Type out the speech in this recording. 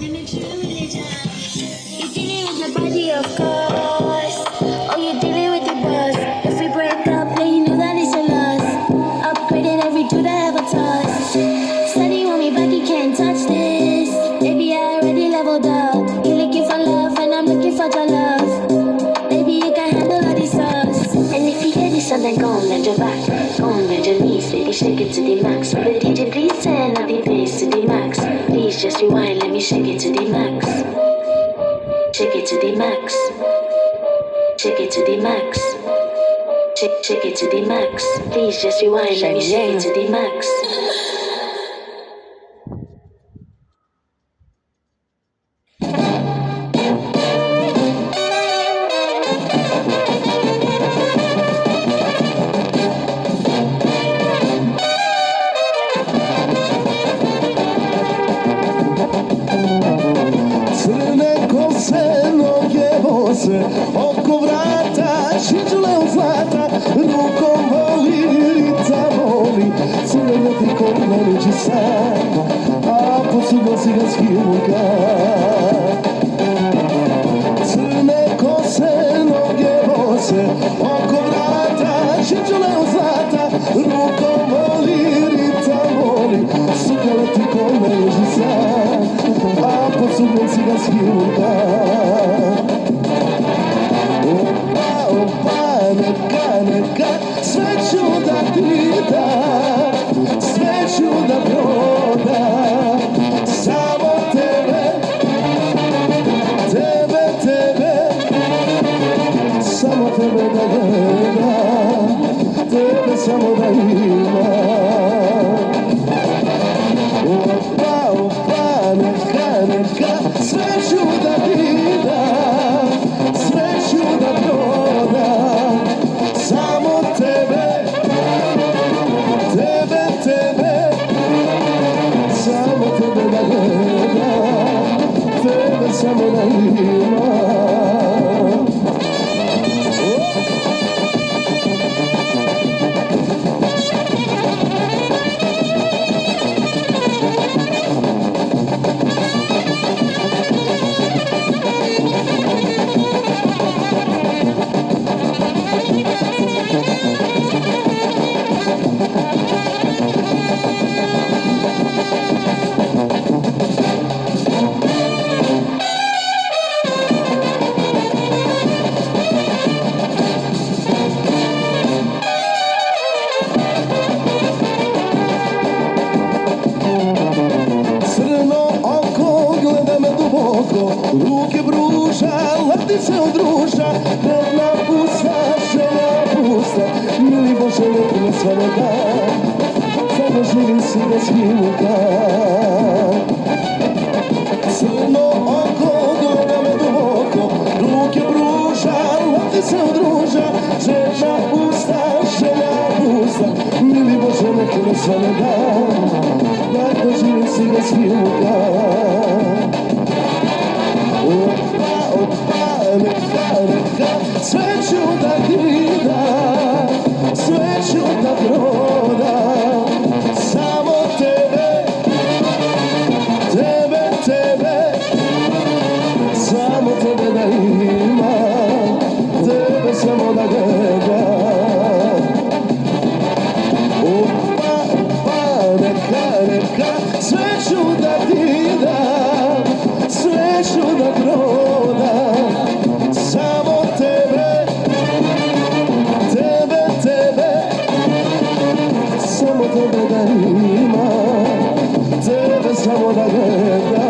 You're dealing with the body, of course. Oh, you're dealing with the boss. If we break up, then you know that it's a loss. Upgraded every dude I ever touched. Said you want me back, you can't touch this. Baby, I already leveled up. You're looking for love, and I'm looking for your love. Baby, you can handle all these sauce. And if you hear this song, then go on, bend your back. Go on, bend your knees, baby, shake it to the max. So the DJ, please turn up the bass to the max. Please just rewind, let me shake it to the max. Shake it to the max. Shake it to the max. Shake it to the max. Please just rewind, let me shake it to the max. Oko vrata, čiđule od zlata, rukom voli, rica voli, crne ti koleneđi sad, a posugo si ga skimuka. Crne kose, noge bose, oko vrata, čiđule od zlata, rukom voli, rica voli, sukale ti koleneđi sad, a posugo si ga skimuka. Neka, sve ću da ti dam, sve ću da prodam, samo tebe, samo tebe da gledam, tebe samo da imam. Opa, neka, sve ću da ti dam, sve ću da prodam, samo tebe, samo tebe da gledam, tebe samo da imam. Ruke bruža, latice od ruža, jedna pusta, žena pusta, mili Bože, nek me sve ne da, samo živim si bez minuta. Crno oko, gleda me duboko, ruke bruža, latice od ruža, žena pusta, žena pusta, mili Bože, nek me sve ne da, tako živim si bez minuta. Opa, neka, sve ću da ti dam, sve ću da prodam, samo tebe, samo tebe da imam, tebe samo da gledam. Opa, neka, sve ću da ti dam, sve ću da prodam, samo tebe, samo tebe da imam, tebe samo da gledam.